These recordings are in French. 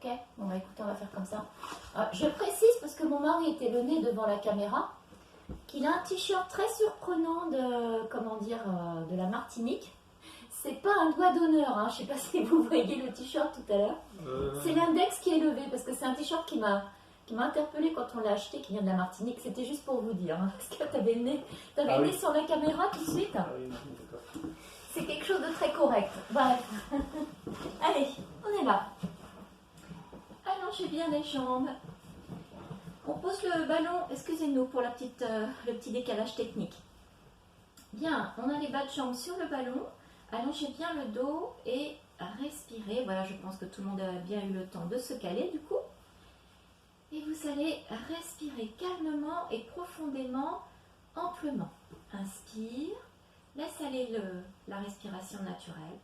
Ok, bon bah écoutez, on va faire comme ça. Je précise, parce que mon mari était le nez devant la caméra, qu'il a un t-shirt très surprenant de, comment dire, de la Martinique. C'est pas un doigt d'honneur, hein. Je sais pas si vous voyez le t-shirt tout à l'heure. C'est l'index qui est levé, parce que c'est un t-shirt qui m'a interpellé quand on l'a acheté, qui vient de la Martinique. C'était juste pour vous dire, hein, parce que t'avais le nez sur la caméra tout de suite. Oui, d'accord. C'est quelque chose de très correct. Bref. Allez, on est là. Allongez bien les jambes. On pose le ballon, excusez-nous pour le petit décalage technique. Bien, on a les bas de jambes sur le ballon. Allongez bien le dos et respirez. Voilà, je pense que tout le monde a bien eu le temps de se caler du coup. Et vous allez respirer calmement et profondément, amplement. Inspire, laisse aller la respiration naturelle.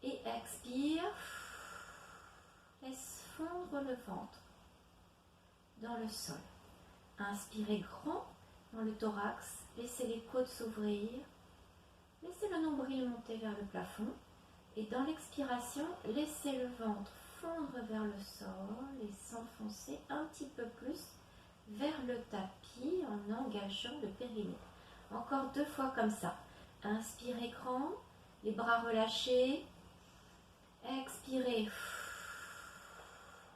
Et expire, laisse fondre le ventre dans le sol. Inspirez grand dans le thorax, laissez les côtes s'ouvrir, laissez le nombril monter vers le plafond et dans l'expiration, laissez le ventre fondre vers le sol et s'enfoncer un petit peu plus vers le tapis en engageant le périnée. Encore 2 fois comme ça. Inspirez grand, les bras relâchés, expirez.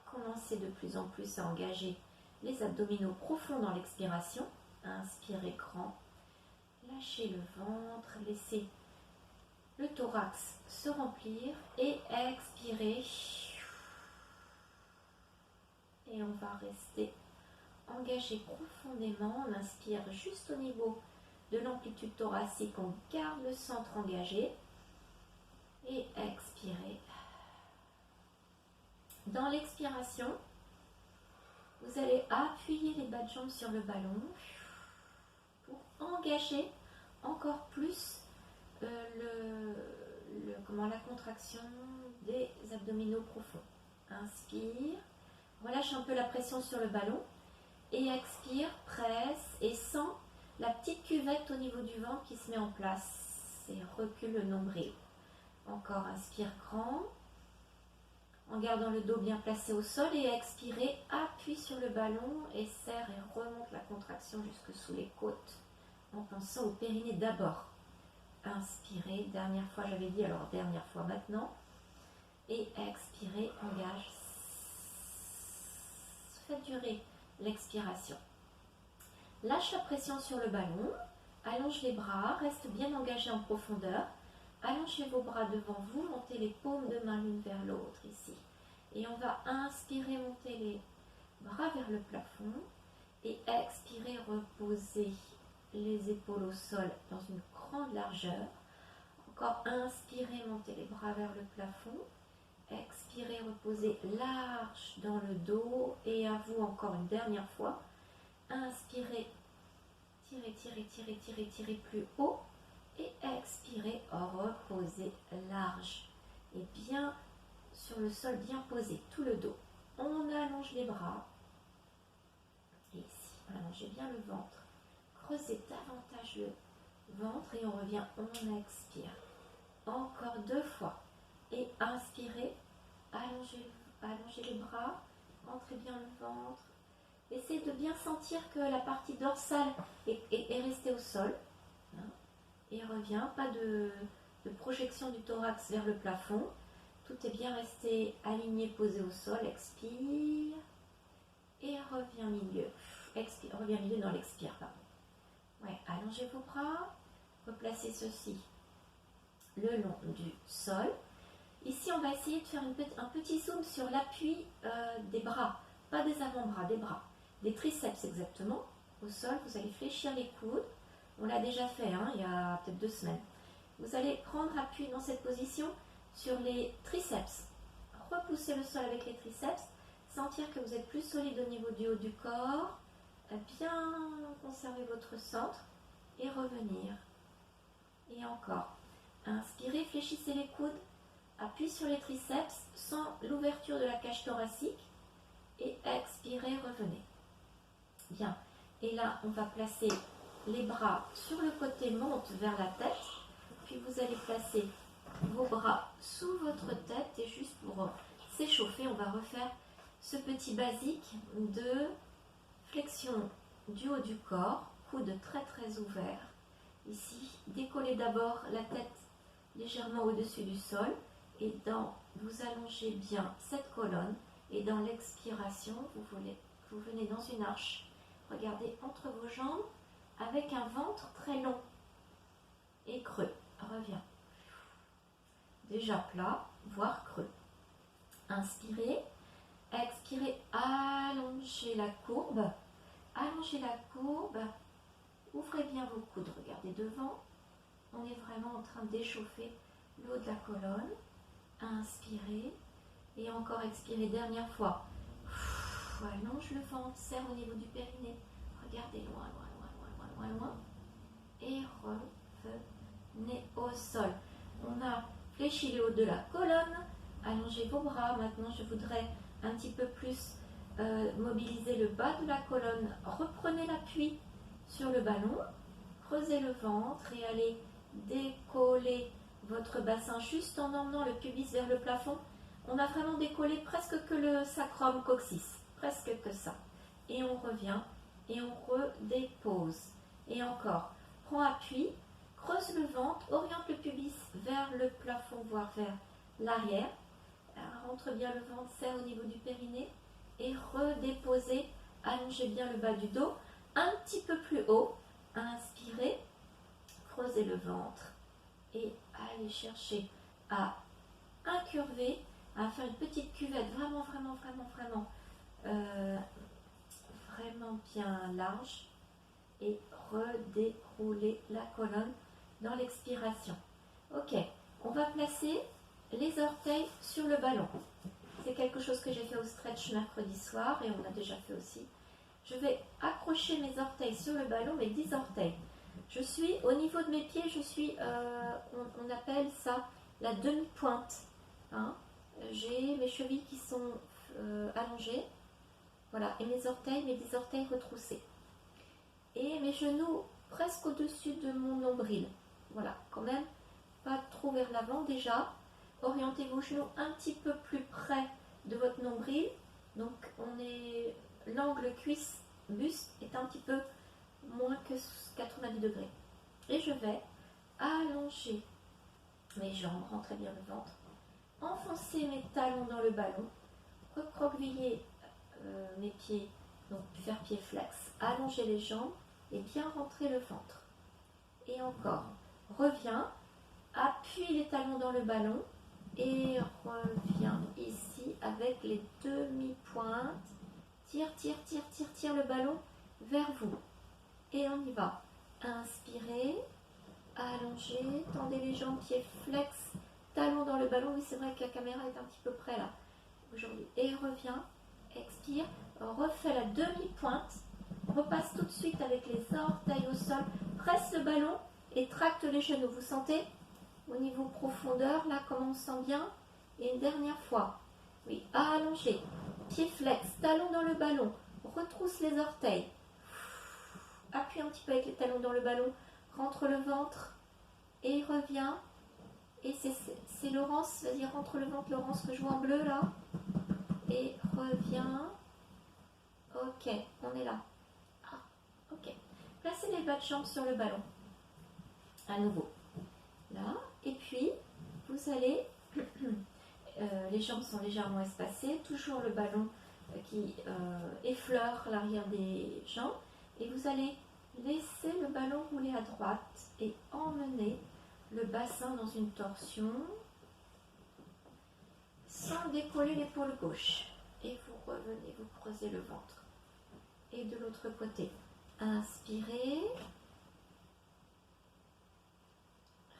Commencez de plus en plus à engager les abdominaux profonds dans l'expiration. Inspirez grand. Lâchez le ventre. Laissez le thorax se remplir. Et expirez. Et on va rester engagé profondément. On inspire juste au niveau de l'amplitude thoracique. On garde le centre engagé. Et expirez. Dans l'expiration, vous allez appuyer les bas de jambes sur le ballon pour engager encore plus la contraction des abdominaux profonds. Inspire, relâche un peu la pression sur le ballon et expire, presse et sens la petite cuvette au niveau du ventre qui se met en place et recule le nombril. Encore, inspire grand. En gardant le dos bien placé au sol et expirez, appuie sur le ballon et serre et remonte la contraction jusque sous les côtes en pensant au périnée d'abord. Inspirez, dernière fois j'avais dit, alors dernière fois maintenant. Et expirez, engage. Faites durer l'expiration. Lâche la pression sur le ballon, allonge les bras, reste bien engagé en profondeur. Allongez vos bras devant vous, montez les paumes de main l'une vers l'autre ici. Et on va inspirer, monter les bras vers le plafond. Et expirer, reposer les épaules au sol dans une grande largeur. Encore inspirer, monter les bras vers le plafond. Expirez, reposer large dans le dos. Et à vous encore une dernière fois. Inspirez, tirez, tirez, tirez, tirez, tirez plus haut. Et expirez, reposez large et bien sur le sol, bien posé, tout le dos. On allonge les bras. Et ici, allongez bien le ventre. Creusez davantage le ventre et on revient, on expire. Encore 2 fois. Et inspirez, allongez les bras, entrez bien le ventre. Essayez de bien sentir que la partie dorsale est restée au sol. Et revient, pas de projection du thorax vers le plafond. Tout est bien resté aligné, posé au sol. Expire. Et revient milieu. Expire, revient milieu dans l'expire. Ouais, allongez vos bras. Replacez ceci le long du sol. Ici, on va essayer de faire un petit zoom sur l'appui des bras. Pas des avant-bras, des bras. Des triceps exactement. Au sol, vous allez fléchir les coudes. On l'a déjà fait, il y a peut-être 2 semaines. Vous allez prendre appui dans cette position sur les triceps. Repoussez le sol avec les triceps. Sentir que vous êtes plus solide au niveau du haut du corps. Bien conserver votre centre et revenir. Et encore. Inspirez, fléchissez les coudes. Appuyez sur les triceps sans l'ouverture de la cage thoracique. Et expirez, revenez. Bien. Et là, on va placer les bras sur le côté, montent vers la tête. Puis vous allez placer vos bras sous votre tête et juste pour s'échauffer, on va refaire ce petit basique de flexion du haut du corps, coude très très ouvert. Ici, décollez d'abord la tête légèrement au-dessus du sol et vous allongez bien cette colonne et dans l'expiration, vous venez dans une arche. Regardez entre vos jambes avec un ventre très long et creux. Reviens. Déjà plat, voire creux. Inspirez. Expirez, allongez la courbe. Allongez la courbe. Ouvrez bien vos coudes. Regardez devant. On est vraiment en train d'échauffer le haut de la colonne. Inspirez. Et encore expirez, dernière fois. Allonge le ventre, serre au niveau du périnée. Regardez loin, loin, loin, loin, loin, loin, loin. Et revenez au sol. On a fléchi le haut de la colonne. Allongez vos bras. Maintenant, je voudrais un petit peu plus mobiliser le bas de la colonne. Reprenez l'appui sur le ballon. Creusez le ventre et allez décoller votre bassin juste en emmenant le pubis vers le plafond. On a vraiment décollé presque que le sacrum coccyx. Presque que ça. Et on revient et on redépose. Et encore. Prends appui. Creuse le ventre, oriente le pubis vers le plafond, voire vers l'arrière. Rentre bien le ventre, serre au niveau du périnée et redéposez. Allongez bien le bas du dos, un petit peu plus haut. Inspirez, creusez le ventre et allez chercher à incurver, à faire une petite cuvette vraiment, vraiment, vraiment, vraiment, vraiment bien large et redérouler la colonne dans l'expiration. Ok, on va placer les orteils sur le ballon. C'est quelque chose que j'ai fait au stretch mercredi soir et on a déjà fait aussi. Je vais accrocher mes orteils sur le ballon, mes 10 orteils. Je suis au niveau de mes pieds, je suis, on appelle ça la demi-pointe. Hein. J'ai mes chevilles qui sont allongées. Voilà, et mes orteils, mes 10 orteils retroussés. Et mes genoux presque au-dessus de mon nombril. Voilà, quand même, pas trop vers l'avant déjà. Orientez vos genoux un petit peu plus près de votre nombril. Donc, l'angle cuisse-buste est un petit peu moins que 90 degrés. Et je vais allonger mes jambes, rentrer bien le ventre, enfoncer mes talons dans le ballon, recroqueviller mes pieds, donc faire pied flex, allonger les jambes et bien rentrer le ventre. Et encore, reviens, appuie les talons dans le ballon et reviens ici avec les demi-pointes. Tire, tire, tire, tire, tire le ballon vers vous. Et on y va. Inspirez, allongez, tendez les jambes, pieds flex, talons dans le ballon. Oui, c'est vrai que la caméra est un petit peu près là aujourd'hui. Et reviens, expire, refais la demi-pointe. Repasse tout de suite avec les orteils au sol. Presse le ballon et tracte les genoux. Vous sentez au niveau profondeur, là, comment on sent bien. Et une dernière fois. Oui, allongez. Pied flex, talons dans le ballon. Retrousse les orteils. Appuie un petit peu avec les talons dans le ballon. Rentre le ventre. Et reviens. Et c'est Laurence. Vas-y, rentre le ventre, Laurence, que je vois en bleu, là. Et reviens. Ok, on est là. Ah, ok. Placez les bas de jambes sur le ballon. À nouveau. Là. Et puis, vous allez... les jambes sont légèrement espacées. Toujours le ballon qui effleure l'arrière des jambes. Et vous allez laisser le ballon rouler à droite et emmener le bassin dans une torsion sans décoller l'épaule gauche. Et vous revenez, vous creusez le ventre. Et de l'autre côté, inspirez.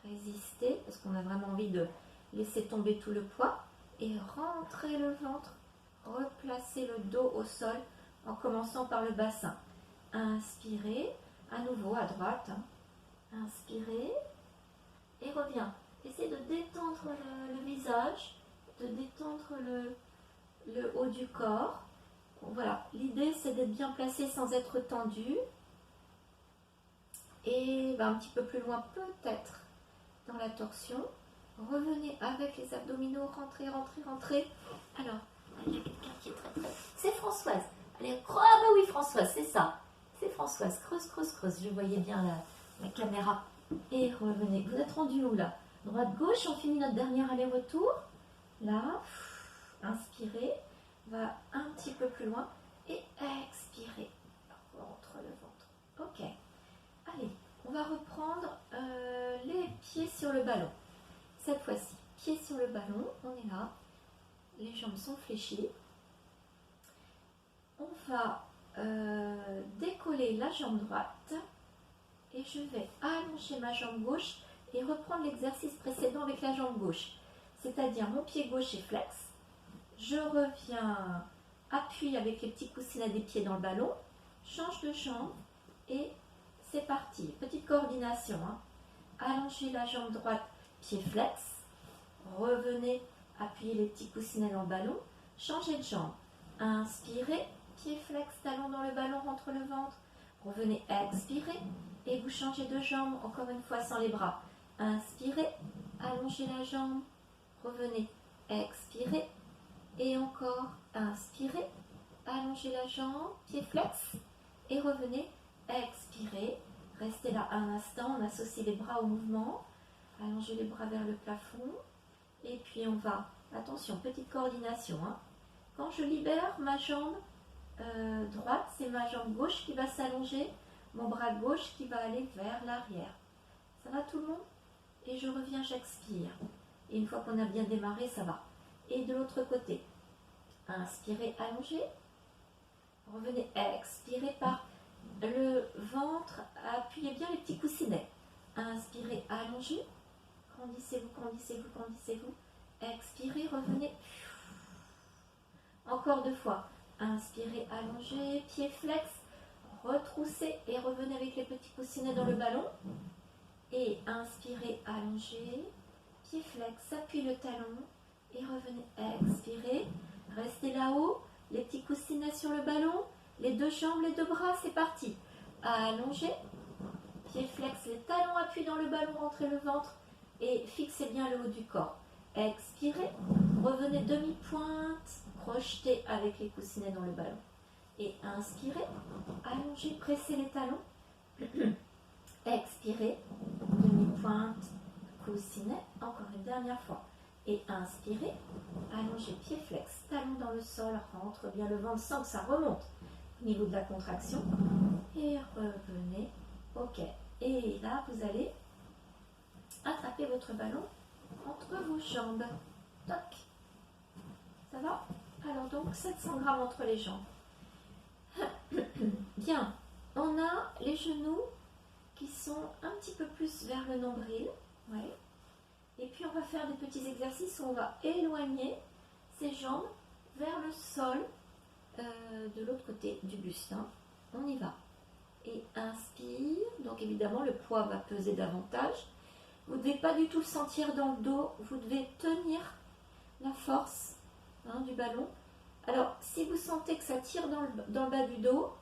Résistez, parce qu'on a vraiment envie de laisser tomber tout le poids. Et rentrez le ventre. Replacez le dos au sol en commençant par le bassin. Inspirez, à nouveau à droite. Inspirez et reviens. Essayez de détendre le visage, de détendre le haut du corps. Bon, voilà, l'idée c'est d'être bien placé sans être tendu. Et un petit peu plus loin peut-être dans la torsion. Revenez avec les abdominaux, rentrez, rentrez, rentrez. Alors, il y a quelqu'un qui est très très... C'est Françoise. Allez, ah bah oui Françoise, c'est ça. C'est Françoise, creuse, creuse, creuse. Je voyais bien la caméra. Et revenez. Vous êtes rendu où là? Droite, gauche, on finit notre dernier aller-retour. Là, inspirez, va un petit peu plus loin et expirez. Entre le ventre. Ok. Allez, on va reprendre les pieds sur le ballon. Cette fois-ci, pieds sur le ballon, on est là. Les jambes sont fléchies. On va décoller la jambe droite et je vais allonger ma jambe gauche et reprendre l'exercice précédent avec la jambe gauche. C'est-à-dire mon pied gauche est flex. Je reviens, appuie avec les petits coussinets des pieds dans le ballon, change de jambe et c'est parti. Petite coordination. Allongez la jambe droite, pied flex. Revenez, appuyez les petits coussinets dans le ballon, changez de jambe. Inspirez, pied flex, talon dans le ballon, rentre le ventre. Revenez, expirez et vous changez de jambe, encore une fois sans les bras. Inspirez, allongez la jambe, revenez, expirez et encore, inspirez, allongez la jambe, pied flex et revenez, expirez. Restez là un instant, on associe les bras au mouvement, allongez les bras vers le plafond et puis on va, attention, petite coordination. Quand je libère ma jambe droite, c'est ma jambe gauche qui va s'allonger, mon bras gauche qui va aller vers l'arrière. Ça va tout le monde? Et je reviens, j'expire. Et une fois qu'on a bien démarré, ça va. Et de l'autre côté, inspirez, allongez. Revenez, expirez par le ventre, appuyez bien les petits coussinets. Inspirez, allongez. Grandissez-vous, grandissez-vous, grandissez-vous. Expirez, revenez. Encore 2 fois. Inspirez, allongez, pied flex, retroussez et revenez avec les petits coussinets dans le ballon. Et inspirez, allongez, pied flex, appuie le talon et revenez, expirez. Restez là-haut, les petits coussinets sur le ballon, les 2 jambes, les 2 bras, c'est parti. Allongez, pied flex, les talons appuient dans le ballon, rentrez le ventre et fixez bien le haut du corps. Expirez, revenez demi-pointe, projetez avec les coussinets dans le ballon. Et inspirez, allongez, pressez les talons. Expirez, demi-pointe, coussinet, encore une dernière fois. Et inspirez, allongez, pied flex, talon dans le sol, rentre bien le ventre sans que ça remonte au niveau de la contraction. Et revenez, ok. Et là, vous allez attraper votre ballon entre vos jambes. Toc. Ça va? Alors donc 700 grammes entre les jambes. Bien. On a les genoux qui sont un petit peu plus vers le nombril. Ouais. Et puis on va faire des petits exercices où on va éloigner ses jambes vers le sol de l'autre côté du buste. On y va. Et inspire. Donc évidemment le poids va peser davantage. Vous ne devez pas du tout le sentir dans le dos. Vous devez tenir la force du ballon. Alors si vous sentez que ça tire dans le bas du dos,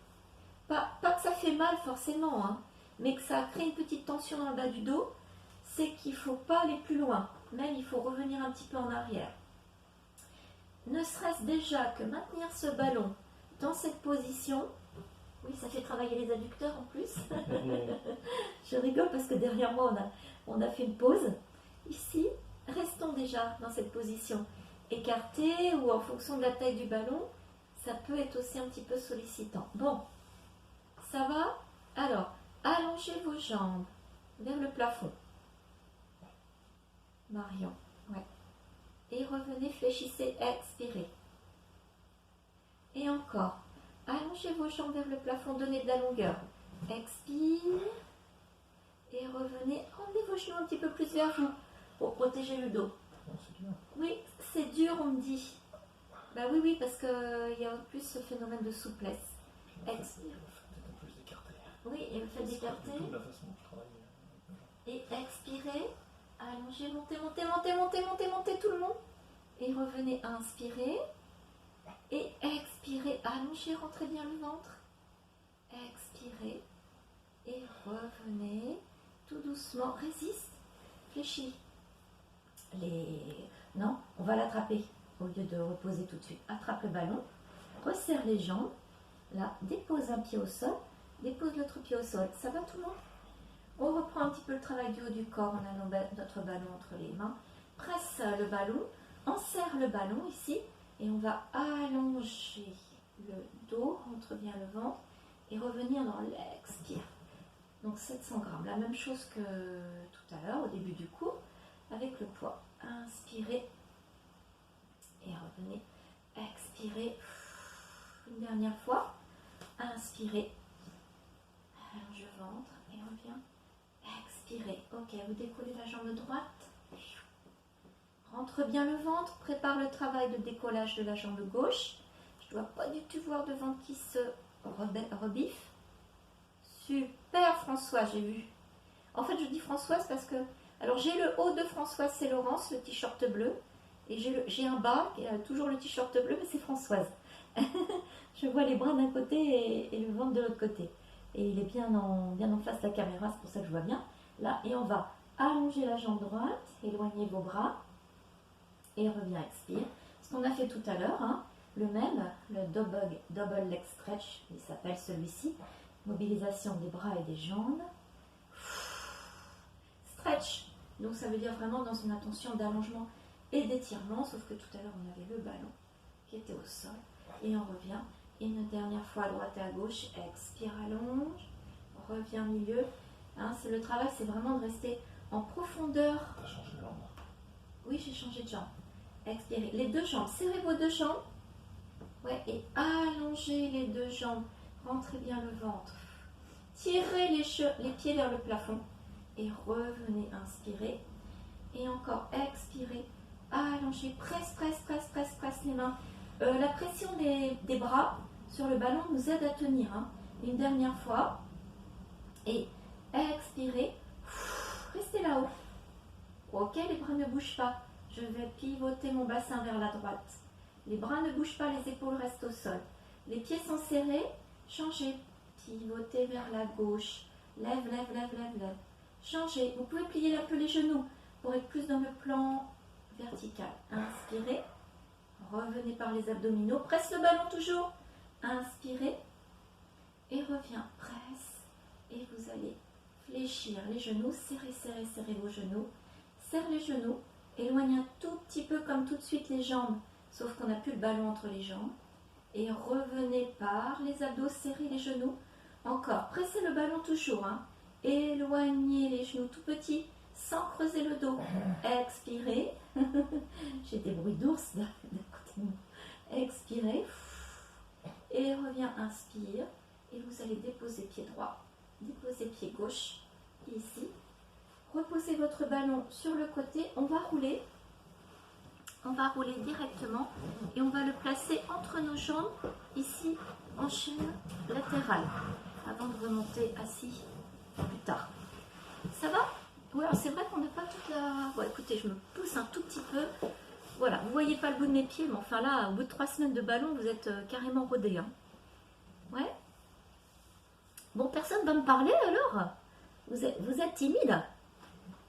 pas que ça fait mal forcément, mais que ça crée une petite tension dans le bas du dos, c'est qu'il ne faut pas aller plus loin. Même il faut revenir un petit peu en arrière. Ne serait-ce déjà que maintenir ce ballon dans cette position. Oui, ça fait travailler les adducteurs en plus. Je rigole parce que derrière moi, on a fait une pause. Ici, restons déjà dans cette position. Écarté ou en fonction de la taille du ballon, ça peut être aussi un petit peu sollicitant. Bon, ça va? Alors, allongez vos jambes vers le plafond. Marion, ouais. Et revenez, fléchissez, expirez. Et encore. Allongez vos jambes vers le plafond, donnez de la longueur. Expire. Et revenez, emmenez vos genoux un petit peu plus vers vous pour protéger le dos. Oui, c'est dur, on me dit. Bah oui, parce qu'il y a en plus ce phénomène de souplesse. Expire. Oui, et le fait d'écarter. Et expirez. Allongez, montez, montez, montez, montez, montez, montez tout le monde. Et revenez, inspirez. Et expirez, allongez, rentrez bien le ventre. Expirez. Et revenez. Tout doucement, résiste. Fléchis. Non, on va l'attraper au lieu de reposer tout de suite. Attrape le ballon, resserre les jambes. Là, dépose un pied au sol, dépose l'autre pied au sol. Ça va tout le monde? On reprend un petit peu le travail du haut du corps. On a notre ballon entre les mains. Presse le ballon, enserre le ballon ici et on va allonger le dos, rentre bien le ventre et revenir dans l'expire. Donc 700 grammes, la même chose que tout à l'heure au début du cours avec le poids. Inspirez et revenez. Expirez. Une dernière fois. Inspirez. Allonge le ventre et on revient. Expirez. Ok, vous décollez la jambe droite. Rentre bien le ventre. Prépare le travail de décollage de la jambe gauche. Je ne dois pas du tout voir de ventre qui se rebiffe. Super Françoise, j'ai vu. En fait, je dis Françoise parce que... Alors, j'ai le haut de Françoise, c'est Laurence, le t-shirt bleu. Et j'ai un bas, qui a toujours le t-shirt bleu, mais c'est Françoise. Je vois les bras d'un côté et le ventre de l'autre côté. Et il est bien en face de la caméra, c'est pour ça que je vois bien. Là, et on va allonger la jambe droite, éloigner vos bras. Et reviens, expire. Ce qu'on a fait tout à l'heure, hein, le même, le double leg stretch, il s'appelle celui-ci. Mobilisation des bras et des jambes. Stretch, donc ça veut dire vraiment dans une intention d'allongement et d'étirement, sauf que tout à l'heure on avait le ballon qui était au sol. Et on revient. Et une dernière fois à droite et à gauche. Expire, allonge. Reviens milieu. Hein, le travail, c'est vraiment de rester en profondeur. Tu as changé de jambe. Oui, j'ai changé de jambe. Expirez. Les deux jambes. Serrez vos deux jambes. Ouais, et allongez les deux jambes. Rentrez bien le ventre. Tirez les pieds vers le plafond. Et revenez, inspirez. Et encore, expirez. Allongez, presse les mains. La pression des bras sur le ballon nous aide à tenir. Hein. Une dernière fois. Et expirez. Restez là-haut. Ok, les bras ne bougent pas. Je vais pivoter mon bassin vers la droite. Les bras ne bougent pas, les épaules restent au sol. Les pieds sont serrés. Changez. Pivotez vers la gauche. Lève. Changez. Vous pouvez plier un peu les genoux pour être plus dans le plan vertical. Inspirez. Revenez par les abdominaux. Presse le ballon toujours. Inspirez. Et reviens. Presse. Et vous allez fléchir les genoux. Serrez vos genoux. Serre les genoux. Éloigne un tout petit peu comme tout de suite les jambes. Sauf qu'on n'a plus le ballon entre les jambes. Et revenez par les abdos. Serrez les genoux. Encore. Pressez le ballon toujours. Hein. Éloignez les genoux tout petits. Sans creuser le dos. Expirez. J'ai des bruits d'ours d'un côté de moi. Expirez. Et reviens, inspire. Et vous allez déposer pied droit. Déposer pied gauche. Ici. Reposez votre ballon sur le côté. On va rouler. On va rouler directement. Et on va le placer entre nos jambes. Ici, en chaîne latérale. Avant de remonter assis plus tard. Ça va? Oui, alors c'est vrai qu'on n'a pas toute la... Bon, écoutez, je me pousse un tout petit peu. Voilà, vous ne voyez pas le bout de mes pieds, mais enfin là, au bout de 3 semaines de ballon, vous êtes carrément rodés. Hein. Ouais. Bon, personne va me parler alors? Vous êtes timide?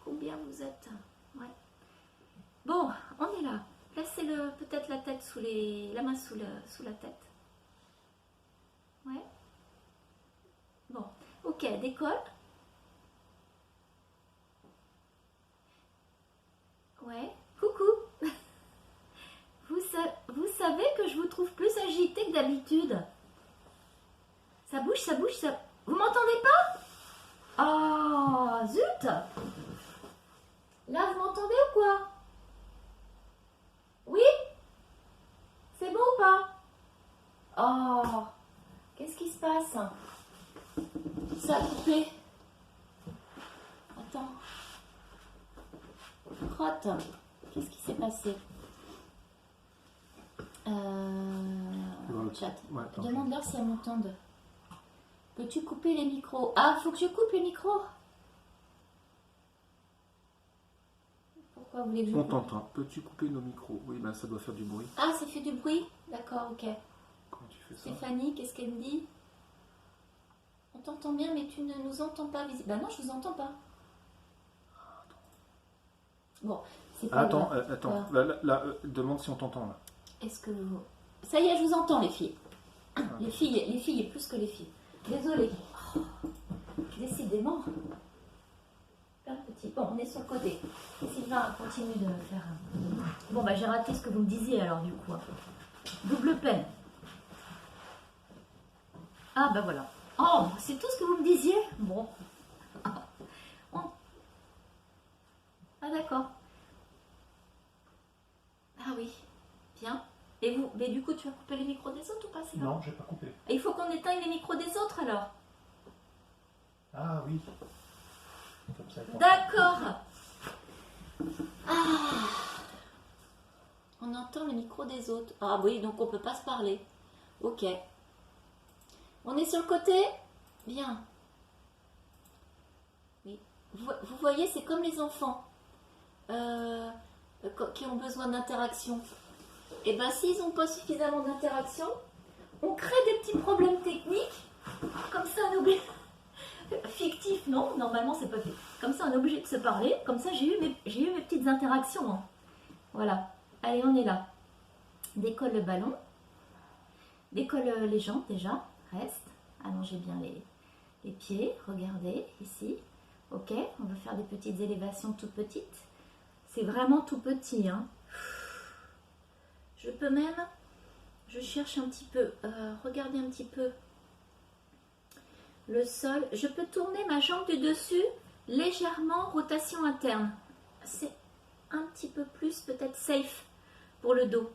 Combien vous êtes? Ouais. Bon, on est là. Placez peut-être la tête la main sous la tête. Ouais. Bon, ok, décolle. Ouais, coucou. Vous savez que je vous trouve plus agité que d'habitude. Ça bouge. Vous m'entendez pas? Ah, zut. Là, vous m'entendez ou quoi? Oui? C'est bon ou pas? Oh, qu'est-ce qui se passe? Ça a coupé. Attends. Crotte. Qu'est-ce qui s'est passé? Chat. Ouais, Demande-leur si elles m'entendent. Peux-tu couper les micros? Ah, faut que je coupe les micros? Pourquoi vous voulez que je on coupe? t'entend. Peux-tu couper nos micros? Oui, ben ça doit faire du bruit. Ah, ça fait du bruit? D'accord, ok. Comment tu fais ça? Stéphanie, qu'est-ce qu'elle me dit? On t'entend bien, mais tu ne nous entends pas. Bah non, je vous entends pas. Bon, C'est pas Attends, grave. attends. Demande si on t'entend là. Est-ce que vous... Ça y est, je vous entends, les filles. Les filles et plus que les filles. Désolée. Oh, décidément. Un petit. Bon, on est sur le côté. Sylvain continue de faire un... Bon, bah j'ai raté ce que vous me disiez alors du coup. Double peine. Ah, bah voilà. Oh, c'est tout ce que vous me disiez? Bon. Ah, d'accord. Ah oui. Bien. Et vous, mais du coup, tu vas couper les micros des autres ou pas, Sylvain? Non, j'ai pas coupé. Il faut qu'on éteigne les micros des autres alors. Ah oui. Comme ça, D'accord. Ah. On entend le micro des autres. Ah oui, donc on peut pas se parler. Ok. On est sur le côté? Bien. Oui. Vous voyez, c'est comme les enfants qui ont besoin d'interaction. Et bien, s'ils n'ont pas suffisamment d'interaction, on crée des petits problèmes techniques. Comme ça, on oublie. Fictif, non, normalement c'est pas fait. Comme ça on est obligé de se parler, comme ça j'ai eu mes petites interactions. Hein. Voilà, allez on est là. Décolle le ballon, décolle les jambes déjà, reste, allongez bien les pieds, regardez ici. Ok, on va faire des petites élévations toutes petites. C'est vraiment tout petit. Hein. Je peux même, je cherche un petit peu, regardez un petit peu. Le sol, je peux tourner ma jambe du dessus légèrement, rotation interne. C'est un petit peu plus peut-être safe pour le dos.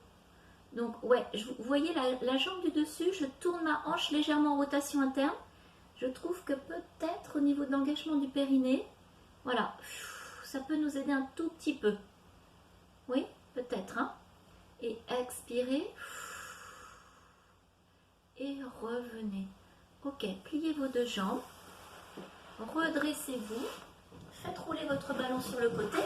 Donc ouais, vous voyez la jambe du dessus, je tourne ma hanche légèrement en rotation interne. Je trouve que peut-être au niveau de l'engagement du périnée, voilà, ça peut nous aider un tout petit peu. Oui, peut-être. Hein. Et expirez. Et revenez. Ok, pliez vos deux jambes, redressez-vous, faites rouler votre ballon sur le côté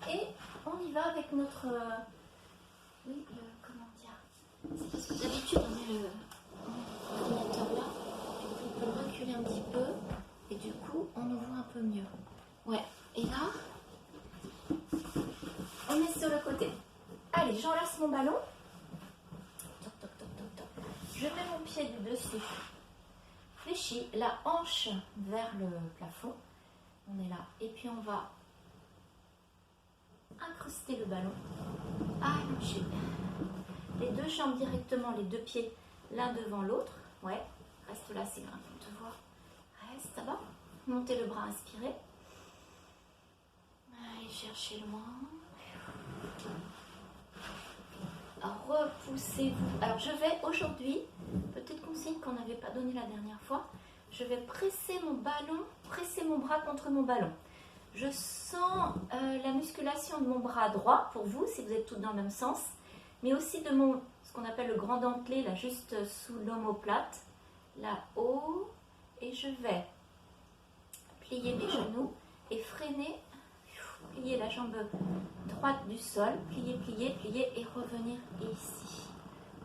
et on y va avec notre... oui, comment dire? C'est parce que d'habitude on met l'ordinateur là, on peut le reculer un petit peu et du coup on nous voit un peu mieux. Ouais, et là, on est sur le côté. Allez, j'enlace mon ballon. Je mets mon pied du dessus, fléchis la hanche vers le plafond, on est là, et puis on va incruster le ballon, allonger les deux jambes directement, les deux pieds l'un devant l'autre, ouais, reste là, c'est bien, on te voit, reste, ça va, montez le bras, inspirez, allez chercher loin. Repoussez-vous. Alors je vais aujourd'hui, petite consigne qu'on n'avait pas donnée la dernière fois, je vais presser mon ballon, presser mon bras contre mon ballon. Je sens la musculation de mon bras droit, pour vous, si vous êtes toutes dans le même sens, mais aussi de ce qu'on appelle le grand dentelé, là juste sous l'omoplate, là-haut, et je vais plier mes genoux et freiner. Plier la jambe droite du sol, plier, plier, plier et revenir ici.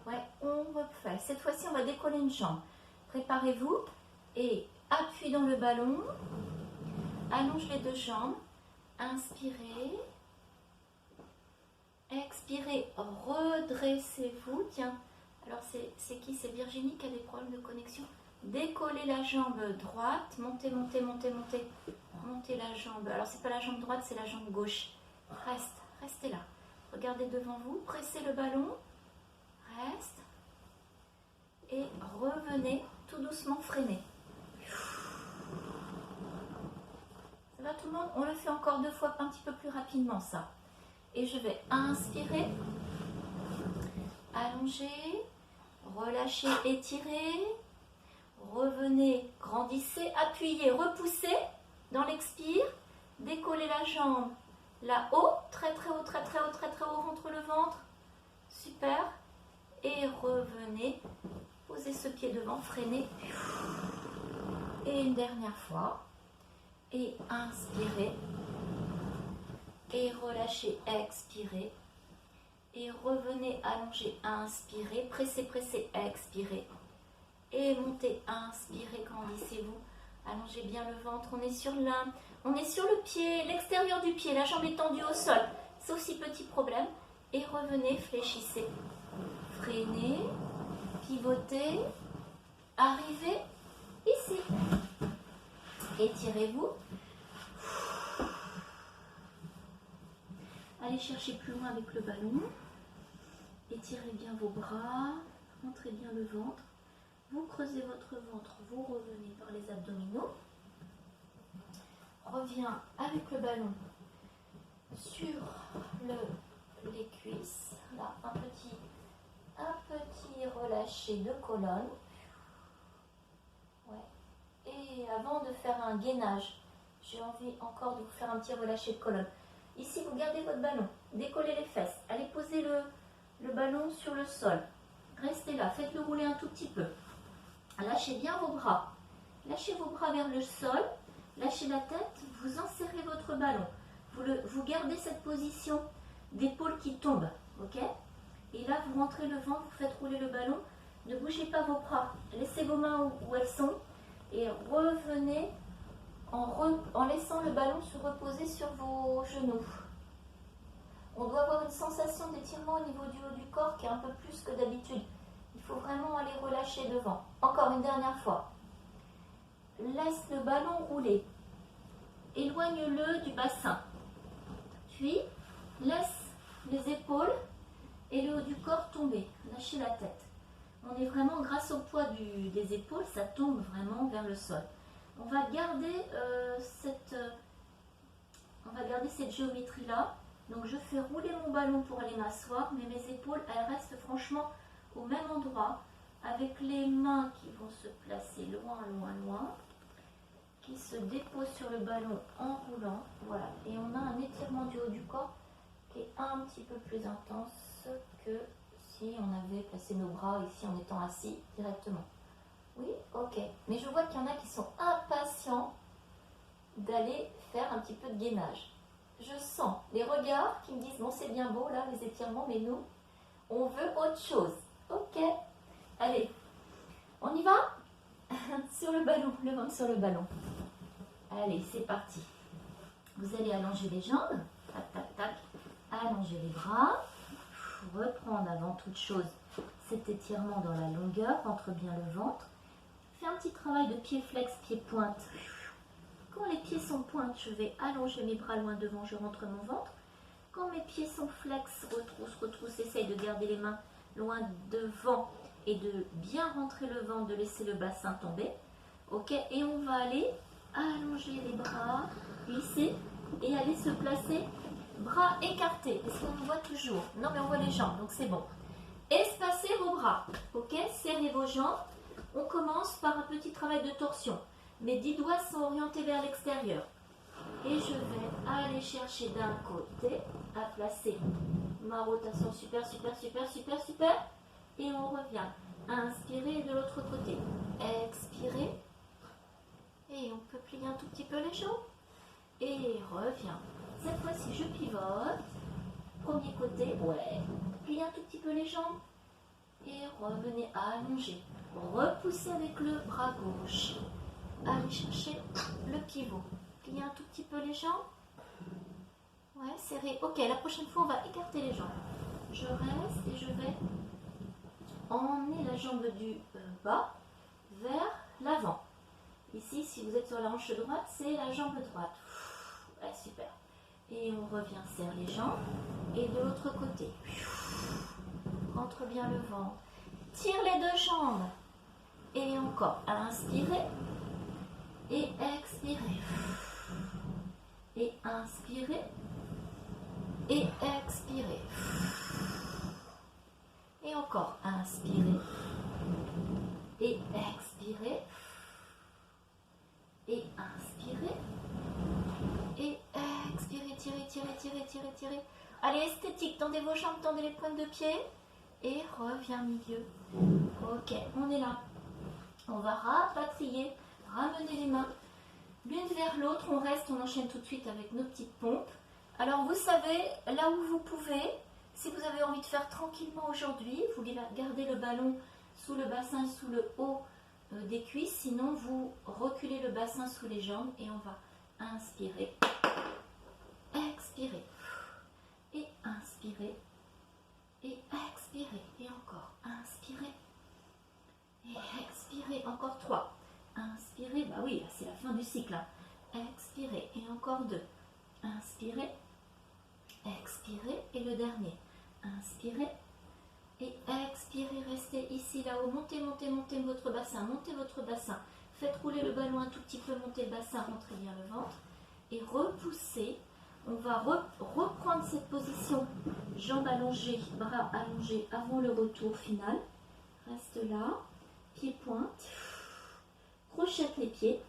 Ouais, on refait. Cette fois-ci, on va décoller une jambe. Préparez-vous et appuyez dans le ballon. Allonge les deux jambes. Inspirez. Expirez. Redressez-vous. Tiens, alors c'est qui? C'est Virginie qui a des problèmes de connexion. Décollez la jambe droite. Montez, montez, montez, montez. Montez la jambe. Alors, c'est pas la jambe droite, c'est la jambe gauche. Restez là. Regardez devant vous. Pressez le ballon. Reste. Et revenez tout doucement, freinez. Ça va tout le monde? On le fait encore deux fois, un petit peu plus rapidement, ça. Et je vais inspirer. Allonger. Relâcher, étirer. Revenez, grandissez, appuyez, repoussez. Dans l'expire, décollez la jambe là-haut, très très haut, très très haut, très très haut, rentre le ventre. Super. Et revenez, posez ce pied devant, freinez. Et une dernière fois. Et inspirez. Et relâchez, expirez. Et revenez, allongez, inspirez. Pressez, pressez, expirez. Et montez, inspirez, grandissez-vous. Allongez bien le ventre, on est sur le pied, l'extérieur du pied, la jambe est tendue au sol, sauf si petit problème. Et revenez, fléchissez, freinez, pivotez, arrivez ici. Étirez-vous. Allez chercher plus loin avec le ballon. Étirez bien vos bras, rentrez bien le ventre. Vous creusez votre ventre, vous revenez par les abdominaux. Reviens avec le ballon sur les cuisses. Là, un petit relâché de colonne. Ouais. Et avant de faire un gainage, j'ai envie encore de vous faire un petit relâché de colonne. Ici, vous gardez votre ballon, décollez les fesses, allez poser le ballon sur le sol. Restez là, faites-le rouler un tout petit peu. Lâchez bien vos bras. Lâchez vos bras vers le sol, lâchez la tête, vous enserrez votre ballon. Vous gardez cette position d'épaule qui tombe, ok? Et là, vous rentrez le ventre, vous faites rouler le ballon. Ne bougez pas vos bras, laissez vos mains où elles sont et revenez en laissant le ballon se reposer sur vos genoux. On doit avoir une sensation d'étirement au niveau du haut du corps qui est un peu plus que d'habitude. Il faut vraiment aller relâcher devant. Encore une dernière fois. Laisse le ballon rouler. Éloigne-le du bassin. Puis, laisse les épaules et le haut du corps tomber. Lâchez la tête. On est vraiment, grâce au poids des épaules, ça tombe vraiment vers le sol. On va garder cette géométrie-là. Donc, je fais rouler mon ballon pour aller m'asseoir, mais mes épaules, elles restent franchement au même endroit, avec les mains qui vont se placer loin, loin, loin, qui se déposent sur le ballon en roulant. Voilà. Et on a un étirement du haut du corps qui est un petit peu plus intense que si on avait placé nos bras ici en étant assis directement. Oui, ok. Mais je vois qu'il y en a qui sont impatients d'aller faire un petit peu de gainage. Je sens les regards qui me disent, bon, c'est bien beau là, les étirements, mais nous, on veut autre chose. Ok. Allez, on y va? Sur le ballon, le ventre sur le ballon. Allez, c'est parti. Vous allez allonger les jambes. Tac, tac, tac. Allonger les bras. Reprendre avant toute chose cet étirement dans la longueur. Rentre bien le ventre. Fais un petit travail de pied flex, pied pointe. Quand les pieds sont pointes, je vais allonger mes bras loin devant, je rentre mon ventre. Quand mes pieds sont flex, retrousse, essaye de garder les mains loin devant et de bien rentrer le ventre, de laisser le bassin tomber. Ok, et on va aller allonger les bras, glisser et aller se placer, bras écartés. Est-ce qu'on me voit toujours? Non, mais on voit les jambes, donc c'est bon. Espacez vos bras, ok, serrez vos jambes. On commence par un petit travail de torsion. Mes 10 doigts sont orientés vers l'extérieur. Et je vais aller chercher d'un côté à placer ma rotation. Super, super, super, super, super. Et on revient. Inspirez de l'autre côté. Expirez. Et on peut plier un tout petit peu les jambes. Et reviens. Cette fois-ci, je pivote. Premier côté, ouais. Pliez un tout petit peu les jambes. Et revenez à allonger. Repoussez avec le bras gauche. Allez chercher le pivot. Pliez un tout petit peu les jambes. Ouais, serrez. Ok, la prochaine fois, on va écarter les jambes. Je reste et je vais emmener la jambe du bas vers l'avant. Ici, si vous êtes sur la hanche droite, c'est la jambe droite. Ouais, super. Et on revient, serre les jambes. Et de l'autre côté. Rentre bien le ventre. Tire les deux jambes. Et encore. Inspirez. Et expirez. Et inspirez. Et expirez. Et encore. Inspirez. Et expirez. Et inspirez. Et expirez. Tirez, tirez, tirez, tirez, tirez. Allez, esthétique. Tendez vos jambes, tendez les pointes de pied. Et reviens milieu. Ok, on est là. On va rapatrier. Ramener les mains l'une vers l'autre, on reste, on enchaîne tout de suite avec nos petites pompes. Alors vous savez, là où vous pouvez, si vous avez envie de faire tranquillement aujourd'hui, vous gardez le ballon sous le bassin, sous le haut des cuisses, sinon vous reculez le bassin sous les jambes et on va inspirer, expirer et inspirer et expirer et encore inspirer et expirer, encore 3, inspirer, bah oui, c'est la fin du cycle, hein. Expirer et encore 2, inspirer, expirer et le dernier, inspirer et expirez, restez ici, là-haut, montez, montez, montez votre bassin, faites rouler le ballon un tout petit peu, montez le bassin, rentrez bien le ventre et repoussez. On va reprendre cette position, jambes allongées, bras allongés avant le retour final. Reste là, pieds pointe, crochette les pieds,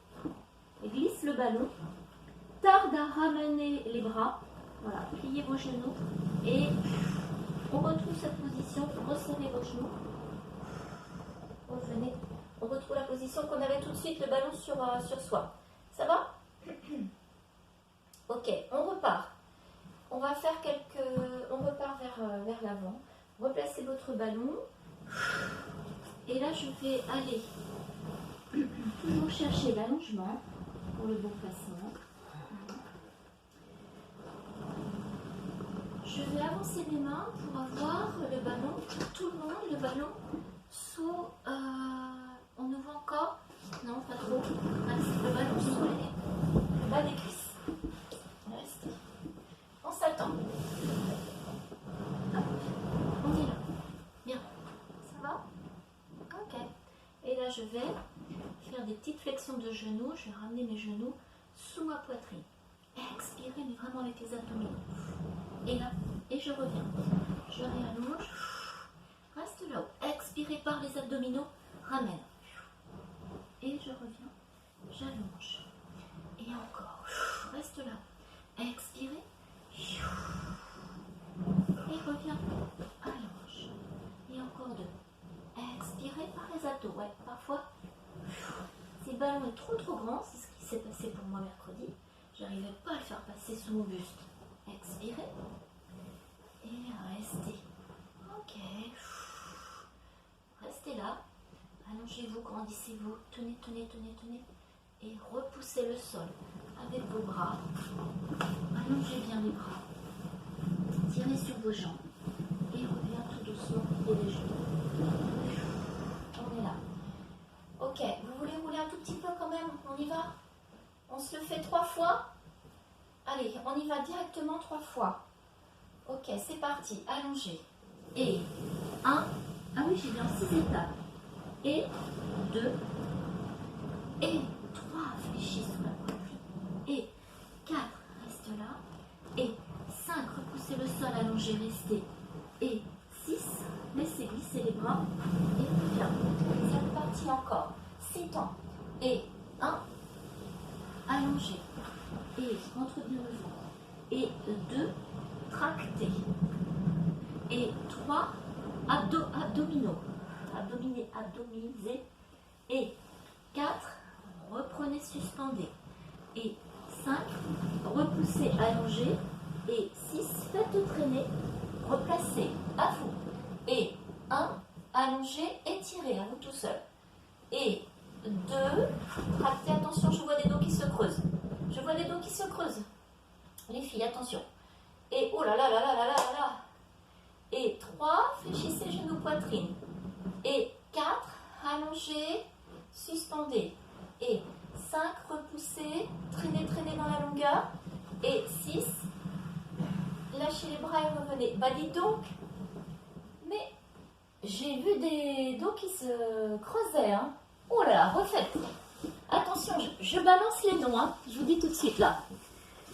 glisse le ballon, tarde à ramener les bras, voilà, pliez vos genoux et on retrouve cette position, resserrez vos genoux, revenez, on retrouve la position qu'on avait tout de suite, le ballon sur soi. Ça va? Ok, on repart. On va faire on repart vers l'avant. Replacez votre ballon. Et là, je vais aller toujours chercher l'allongement pour le bon placement. Je vais avancer mes mains pour avoir le ballon, tout le monde, le ballon sous... on nous voit encore? Non, pas trop. Le ballon sous le bas des cuisses. Restez. On s'attend. On est là. Bien. Ça va? Ok. Et là, je vais faire des petites flexions de genoux. Je vais ramener mes genoux sous ma poitrine. Expirez, mais vraiment avec les abdominaux. Et là, et je reviens. Je réallonge. Reste là-haut. Expirez par les abdominaux. Ramène. Et je reviens. J'allonge. Et encore. Reste là. Expirez. Et reviens. Allonge. Et encore 2. Expirez par les abdos. Ouais, parfois, si le ballon est trop grand, c'est ce qui s'est passé pour moi mercredi. J'arrivais pas à le faire passer sous mon buste. Expirez. Et restez. Ok. Restez là. Allongez-vous, grandissez-vous. Tenez, tenez, tenez, tenez. Et repoussez le sol avec vos bras. Allongez bien les bras. Tirez sur vos jambes. Et reviens tout doucement et les genoux. On est là. Ok, vous voulez rouler un tout petit peu quand même? On y va? On se le fait 3 fois? Allez, on y va directement 3 fois. Ok, c'est parti. Allongez. Et 1. Ah oui, j'ai bien 6 étapes. Et 2. Et 3. Fléchis sur la poitrine. Et 4. Reste là. Et 5. Repoussez le sol, allongez, restez. Et 6. Laissez glisser les bras. Et reviens. C'est reparti encore. 6 temps. Et 1. Allongez. Et rentre bien le ventre. Et 2. Tractez. Et 3. Abdominaux. Abdomisez. Et 4. Reprenez, suspendez. Et 5. Repoussez, allongez. Et 6. Faites traîner. Replacez. À vous. Et 1. Allongez, étirez. À vous tout seul. Et 2. Tractez. Attention, je vois des dos qui se creusent. Je vois des dos qui se creusent. Les filles, attention. Et oh là là là là là là là. Et 3, fléchissez genoux, poitrine. Et 4, allongez, suspendez. Et 5, repoussez, traînez, traînez dans la longueur. Et 6, lâchez les bras et revenez. Bah dites donc, mais j'ai vu des dos qui se creusaient. Hein. Oh là là, refaites. Attention, je balance les noms, hein. Je vous dis tout de suite là.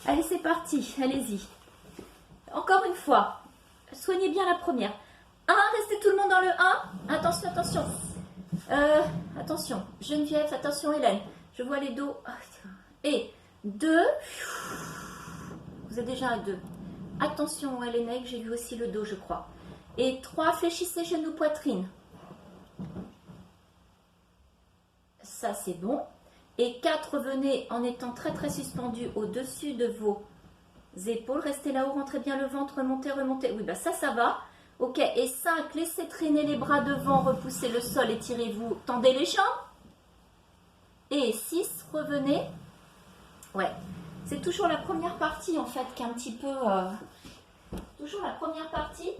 Allez, c'est parti, allez-y. Encore une fois, soignez bien la première. 1, restez tout le monde dans le 1. Attention, attention. Attention, Geneviève, attention Hélène. Je vois les dos. Et 2. Vous êtes déjà à 2. Attention Hélène, j'ai vu aussi le dos, je crois. Et 3, fléchissez genoux, poitrine. Ça, c'est bon. Et 4, revenez en étant très très suspendu au-dessus de vos épaules. Restez là-haut, rentrez bien le ventre, remontez, remontez. Oui, bah ça va. Ok, et 5, laissez traîner les bras devant, repoussez le sol, étirez-vous, tendez les jambes. Et 6, revenez. Ouais, c'est toujours la première partie en fait qui est un petit peu... toujours la première partie.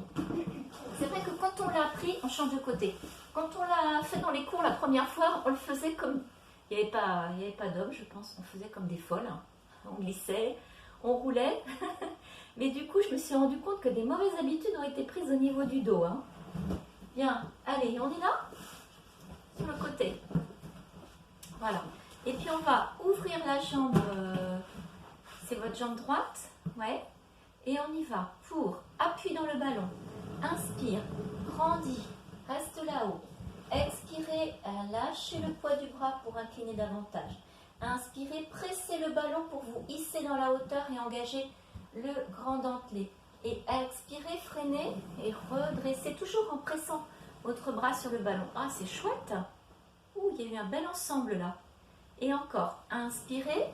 C'est vrai que quand on l'a appris, on change de côté. Quand on l'a fait dans les cours la première fois, on le faisait comme... Il n'y avait pas d'homme, je pense. On faisait comme des folles. On glissait, on roulait. Mais du coup, je me suis rendu compte que des mauvaises habitudes ont été prises au niveau du dos. Hein. Bien, allez, on est là. Sur le côté. Voilà. Et puis on va ouvrir la jambe, c'est votre jambe droite, ouais. Et on y va pour appui dans le ballon. Inspire, grandis, reste là-haut. Expirez, lâchez le poids du bras pour incliner davantage. Inspirez, pressez le ballon pour vous hisser dans la hauteur et engager le grand dentelé. Et expirez, freinez et redressez, toujours en pressant votre bras sur le ballon. Ah, c'est chouette! Ouh, il y a eu un bel ensemble là. Et encore, inspirez,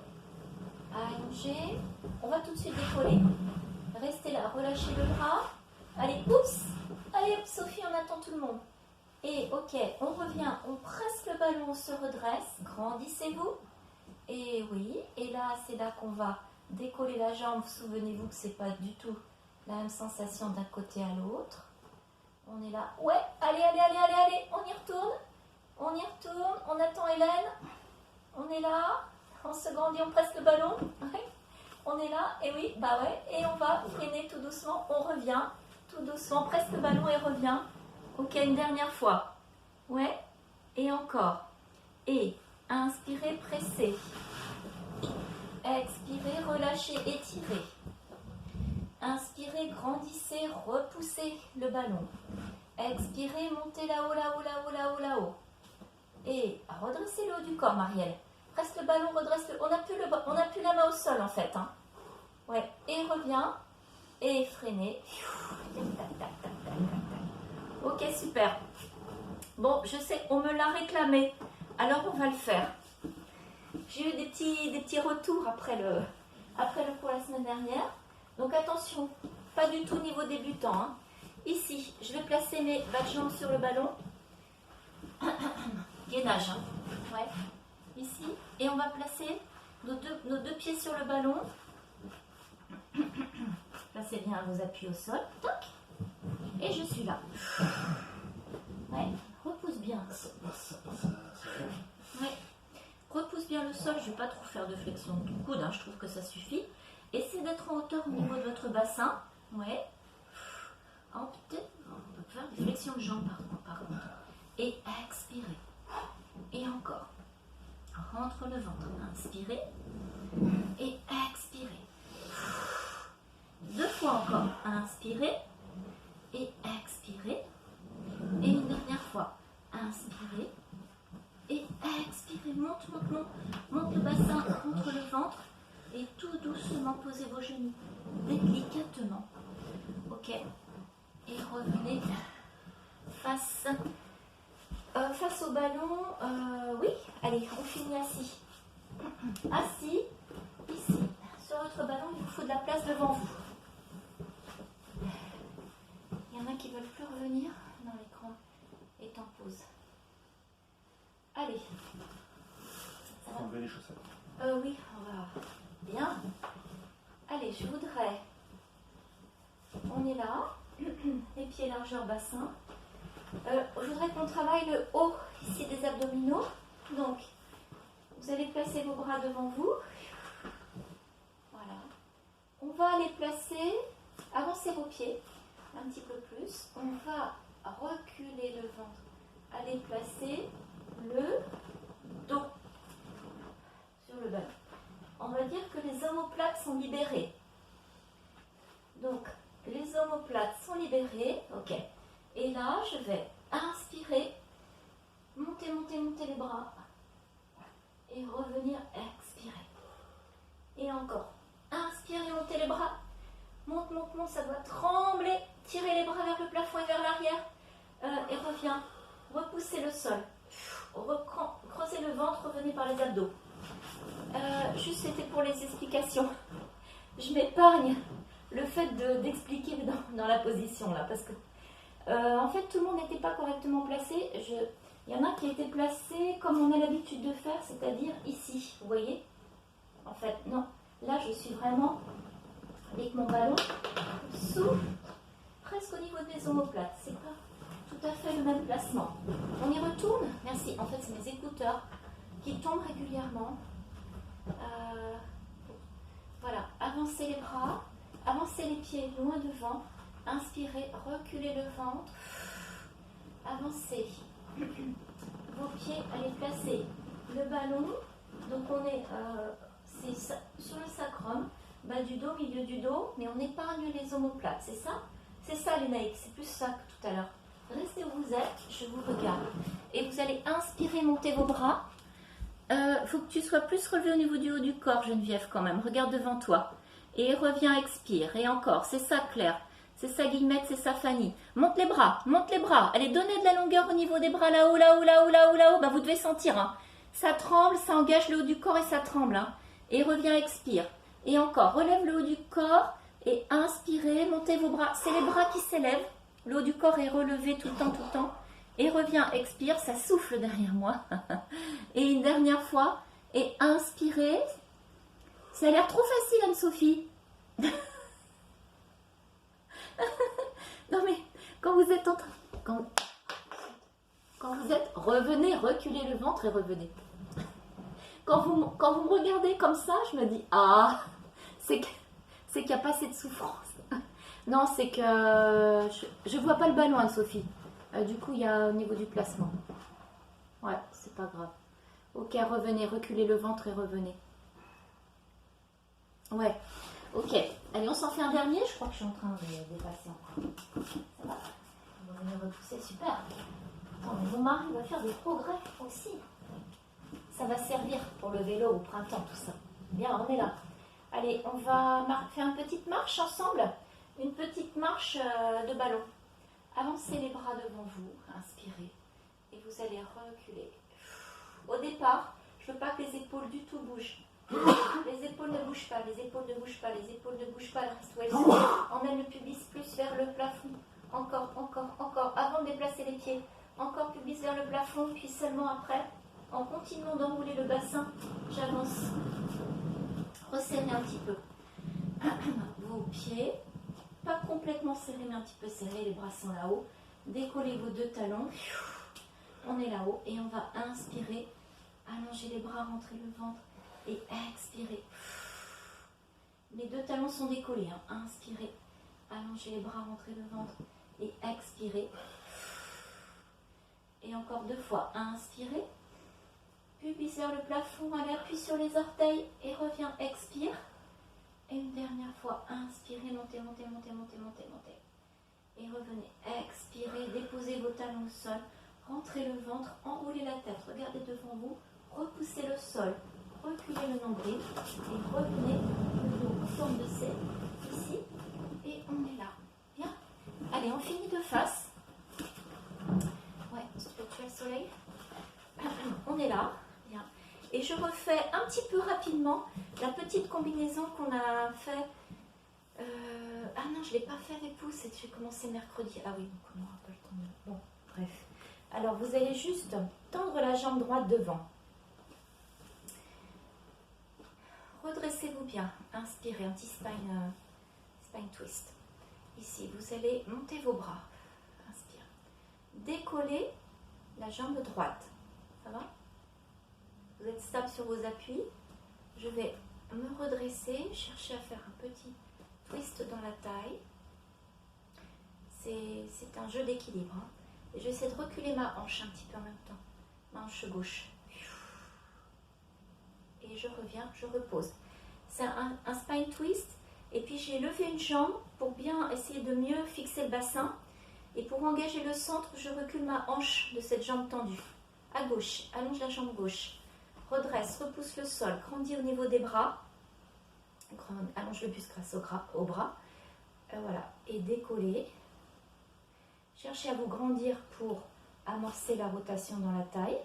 allongez. On va tout de suite décoller. Restez là, relâchez le bras. Allez, pousse. Allez, hop, Sophie, on attend tout le monde. Et ok, on revient, on presse le ballon, on se redresse. Grandissez-vous. Et oui, et là, c'est là qu'on va décoller la jambe. Souvenez-vous que c'est pas du tout la même sensation d'un côté à l'autre. On est là. Ouais, allez, allez, allez, allez, allez. On y retourne. On y retourne. On attend Hélène. On est là. On se grandit, on presse le ballon. Ouais. On est là. Et oui, bah ouais. Et on va freiner tout doucement. On revient. Tout doucement. Presse le ballon et revient. Ok, une dernière fois. Ouais. Et encore. Et inspirez, pressez. Expirez, relâchez, étirez. Inspirez, grandissez, repoussez le ballon. Expirez, montez là-haut, là-haut, là-haut, là-haut, là-haut. Et redressez le haut du corps, Marielle. Presse le ballon, redresse le... On n'a plus la main au sol, en fait. Hein. Ouais. Et reviens. Et freinez. Ok, super. Bon, je sais, on me l'a réclamé. Alors, on va le faire. J'ai eu des petits retours après le cours la semaine dernière. Donc, attention, pas du tout niveau débutant. Hein. Ici, je vais placer mes bas de jambes sur le ballon. Gainage, hein. Ouais. Ici. Et on va placer nos deux pieds sur le ballon. Placez bien vos appuis au sol. Toc. Et je suis là. Ouais. Repousse bien. Ouais. Repousse bien le sol. Je ne vais pas trop faire de flexion du coude. Hein. Je trouve que ça suffit. Essayez d'être en hauteur au niveau de votre bassin. Ouais. On peut faire des flexions de jambes par contre. Et expirez. Et encore. Rentre le ventre. Inspirez. Et expirez. 2 fois encore. Inspirez. Et expirez. Et une dernière fois. Inspirez. Et expirez. Monte le bassin contre le ventre. Et tout doucement, posez vos genoux délicatement. Ok. Et revenez face au ballon. Oui, allez, on finit assis. Assis, ici. Sur votre ballon, il vous faut de la place devant vous. Il y en a qui ne veulent plus revenir. Non, l'écran est en pause. Allez. Ça va ? Enlever les chaussettes. Oui, on va. Bien. Allez, je voudrais. On est là. Les pieds largeur bassin. Je voudrais qu'on travaille le haut ici des abdominaux. Donc, vous allez placer vos bras devant vous. Voilà. On va les placer. Avancez vos pieds un petit peu plus. On va reculer le ventre. Allez placer le dos sur le ballon. On va dire que les omoplates sont libérées. Donc, les omoplates sont libérées. Ok. Et là, je vais inspirer, monter les bras et revenir expirer. Et encore. Inspirez, montez les bras. Monte, ça doit trembler. Tirez les bras vers le plafond et vers l'arrière. Et reviens. Repoussez le sol. Creusez le ventre, revenez par les abdos. Juste, c'était pour les explications. Je m'épargne le fait d'expliquer dans la position là, parce que en fait tout le monde n'était pas correctement placé. Il y en a qui a été placé comme on a l'habitude de faire, c'est-à-dire ici, vous voyez? En fait, non. Là, je suis vraiment avec mon ballon sous, presque au niveau de mes omoplates. C'est pas tout à fait le même placement. On y retourne? Merci. En fait, c'est mes écouteurs qui tombent régulièrement. Voilà. Avancez les bras, avancez les pieds loin devant. Inspirez, reculez le ventre. Avancez. Vos pieds, allez placer le ballon. Donc on est sur le sacrum, bas du dos, milieu du dos, mais on épargne les omoplates, c'est ça? C'est ça les naïcs, c'est plus ça que tout à l'heure. Restez où vous êtes, je vous regarde. Et vous allez inspirer, monter vos bras. Faut que tu sois plus relevé au niveau du haut du corps, Geneviève, quand même. Regarde devant toi. Et reviens, expire. Et encore, c'est ça Claire. C'est ça Guillemette, c'est ça Fanny. Monte les bras, monte les bras. Allez, donnez de la longueur au niveau des bras, là-haut, là-haut, là-haut, là-haut, là-haut. Bah, vous devez sentir, hein. Ça tremble, ça engage le haut du corps et ça tremble. Hein. Et reviens, expire. Et encore, relève le haut du corps et inspirez, montez vos bras. C'est les bras qui s'élèvent. Le haut du corps est relevé tout le temps, tout le temps. Et reviens, expire, ça souffle derrière moi. Et une dernière fois, et inspirez. Ça a l'air trop facile, Anne-Sophie. Non mais, quand vous êtes en train... Quand vous êtes... Revenez, reculez le ventre et revenez. Quand vous me regardez comme ça, je me dis, ah, c'est qu'il n'y a pas assez de souffrance. Non, c'est que je ne vois pas le ballon, Anne-Sophie. Du coup, il y a au niveau du placement. Ouais, c'est pas grave. Ok, revenez, reculez le ventre et revenez. Ouais, ok. Allez, on s'en fait un dernier. Je crois que je suis en train de dépasser encore. Ça va? On va venir repousser, super. Attends, mais mon mari va faire des progrès aussi. Ça va servir pour le vélo au printemps, tout ça. Bien, on est là. Allez, on va faire une petite marche ensemble. Une petite marche de ballon. Avancez les bras devant vous, inspirez. Et vous allez reculer. Au départ, je ne veux pas que les épaules du tout bougent. Les épaules ne bougent pas, les épaules ne bougent pas, les épaules ne bougent pas. Elles restent où elles sont. Emmène le pubis plus vers le plafond. Encore, encore, encore. Avant de déplacer les pieds. Encore pubis vers le plafond, puis seulement après. En continuant d'enrouler le bassin, j'avance. Resserrez un petit peu vos pieds. Pas complètement serrés, mais un petit peu serrés. Les bras sont là-haut. Décollez vos deux talons. On est là-haut et on va inspirer. Allongez les bras, rentrez le ventre et expirez. Les deux talons sont décollés. Hein. Inspirez. Allongez les bras, rentrez le ventre et expirez. Et encore deux fois. Inspirez. Pubis vers le plafond. Allez, appuie sur les orteils et reviens. Expire. Et une dernière fois, inspirez, montez, montez, montez, montez, montez, montez. Et revenez, expirez, déposez vos talons au sol, rentrez le ventre, enroulez la tête, regardez devant vous, repoussez le sol, reculez le nombril et revenez le dos en forme de C, ici, et on est là. Bien. Allez, on finit de face. Ouais, spirituel soleil. On est là. Bien. Et je refais un petit peu rapidement la petite combinaison qu'on a fait. Ah non, je ne l'ai pas fait avec vous, j'ai commencé mercredi. Ah oui, donc on n'aura pas le temps de... Bon, bref. Alors, vous allez juste tendre la jambe droite devant. Redressez-vous bien. Inspirez, un petit spine twist. Ici, vous allez monter vos bras. Inspire. Décollez la jambe droite. Ça va? Vous êtes stable sur vos appuis. Je vais me redresser, chercher à faire un petit twist dans la taille. C'est un jeu d'équilibre. Hein. Et je vais essayer de reculer ma hanche un petit peu en même temps. Ma hanche gauche. Et je reviens, je repose. C'est un spine twist. Et puis j'ai levé une jambe pour bien essayer de mieux fixer le bassin. Et pour engager le centre, je recule ma hanche de cette jambe tendue. À gauche, allonge la jambe gauche. Redresse, repousse le sol, grandis au niveau des bras. Allonge le buste grâce au bras. Voilà, et décoller. Cherchez à vous grandir pour amorcer la rotation dans la taille.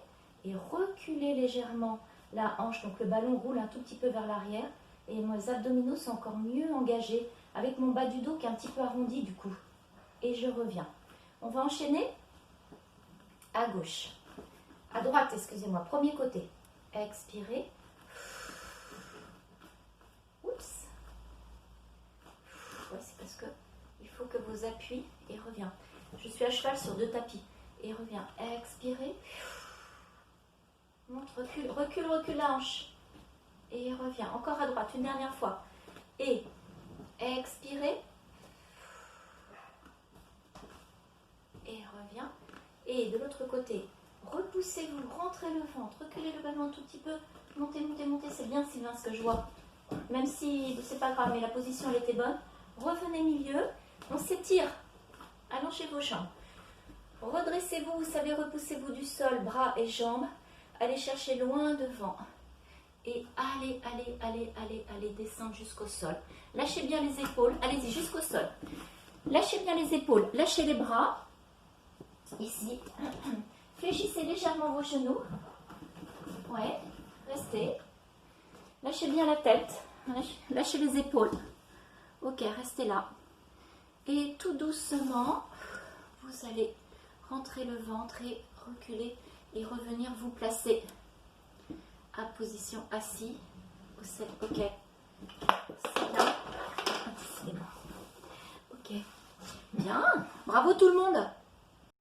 Et reculer légèrement la hanche. Donc le ballon roule un tout petit peu vers l'arrière. Et mes abdominaux sont encore mieux engagés avec mon bas du dos qui est un petit peu arrondi du coup. Et je reviens. On va enchaîner à gauche. À droite, excusez-moi, premier côté. Expirez. Oups. Ouais, c'est parce que il faut que vos appuis et reviens. Je suis à cheval sur 2 tapis. Et reviens. Expirez. Monte, recule, recule, recule la hanche. Et reviens. Encore à droite, une dernière fois. Et expirez. Et reviens. Et de l'autre côté, repoussez-vous, rentrez le ventre, reculez le ballon un tout petit peu. Montez, montez, montez. C'est bien, Sylvain, ce que je vois. Même si c'est pas grave, mais la position, elle était bonne. Revenez milieu. On s'étire. Allongez vos jambes. Redressez-vous, vous savez, repoussez-vous du sol, bras et jambes. Allez chercher loin devant. Et allez, allez, allez, allez, allez, descendre jusqu'au sol. Lâchez bien les épaules. Allez-y, jusqu'au sol. Lâchez bien les épaules. Lâchez les bras. Ici. Fléchissez légèrement vos genoux. Ouais, restez. Lâchez bien la tête. Lâchez les épaules. Ok, restez là. Et tout doucement, vous allez rentrer le ventre et reculer et revenir vous placer à position assis. Ok. C'est là. C'est bon. Ok. Bien. Bravo tout le monde.